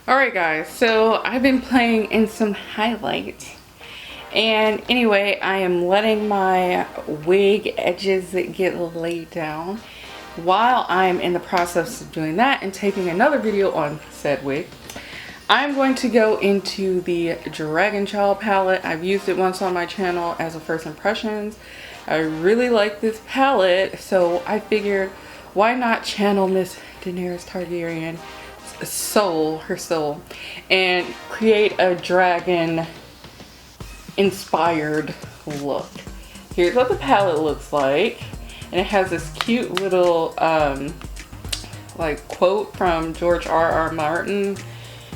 Alright guys, so I've been playing in some highlights, and anyway, I am letting my wig edges get laid down while I'm in the process of doing that and taping another video on said wig. I'm going to go into the Dragon Child palette. I've used it once on my channel as a first impressions. I really like this palette, so I figured why not channel Miss Danerys Targaryin her soul, and create a dragon inspired look. Here's what the palette looks like, and it has this cute little like quote from George R.R. Martin. It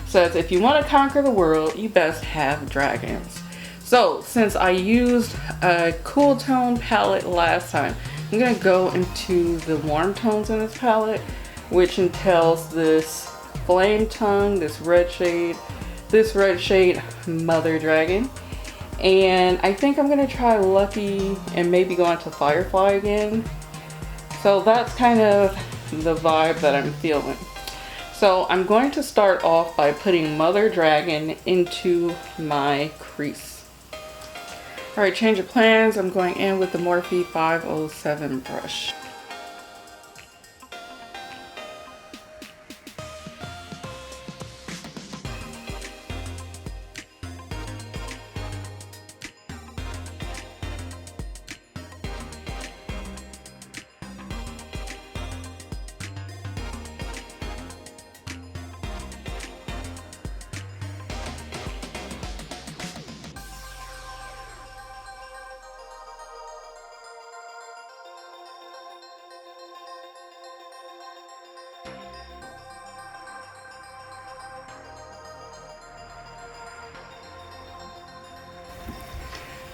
says, if you want to conquer the world, you best have dragons. So since I used a cool tone palette last time, I'm gonna go into the warm tones in this palette, which entails this flame tongue, this red shade Mother Dragon, and I think I'm gonna try Lucky and maybe go into Firefly again. So that's kind of the vibe that I'm feeling. So I'm going to start off by putting Mother Dragon into my crease. Alright, change of plans. I'm going in with the Morphe 507 brush.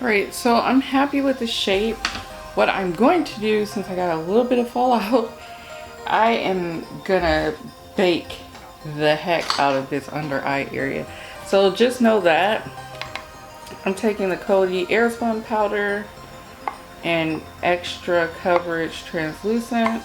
Alright, so I'm happy with the shape. What I'm going to do, since I got a little bit of fallout, I am gonna bake the heck out of this under eye area. So just know that I'm taking the Coty Airspun powder and extra coverage translucent.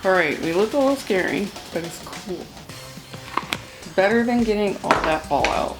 Alright, we look a little scary, but it's cool. It's better than getting all that fallout.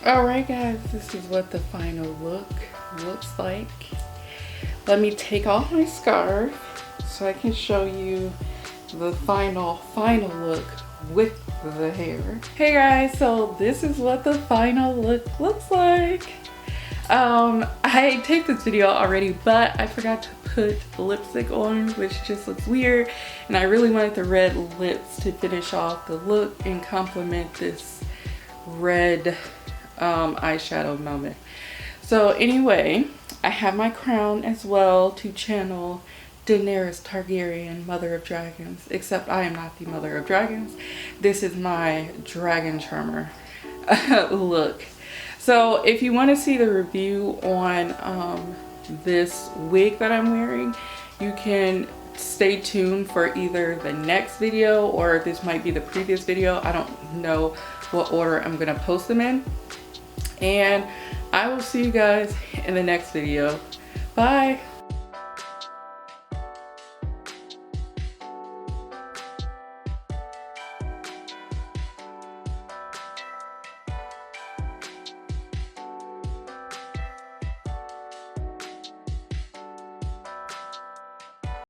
Alright guys, this is what the final look looks like. Let me take off my scarf so I can show you the final look with the hair. Hey guys, so this is what the final look looks like. I taped this video already, but I forgot to put lipstick on, which just looks weird, and I really wanted the red lips to finish off the look and complement this red eyeshadow moment. So anyway, I have my crown as well to channel Danerys Targaryin, Mother of Dragons, except I am not the Mother of Dragons. This is my dragon charmer look. So if you want to see the review on this wig that I'm wearing, you can stay tuned for either the next video or this might be the previous video. I don't know what order I'm going to post them in. And I will see you guys in the next video. Bye.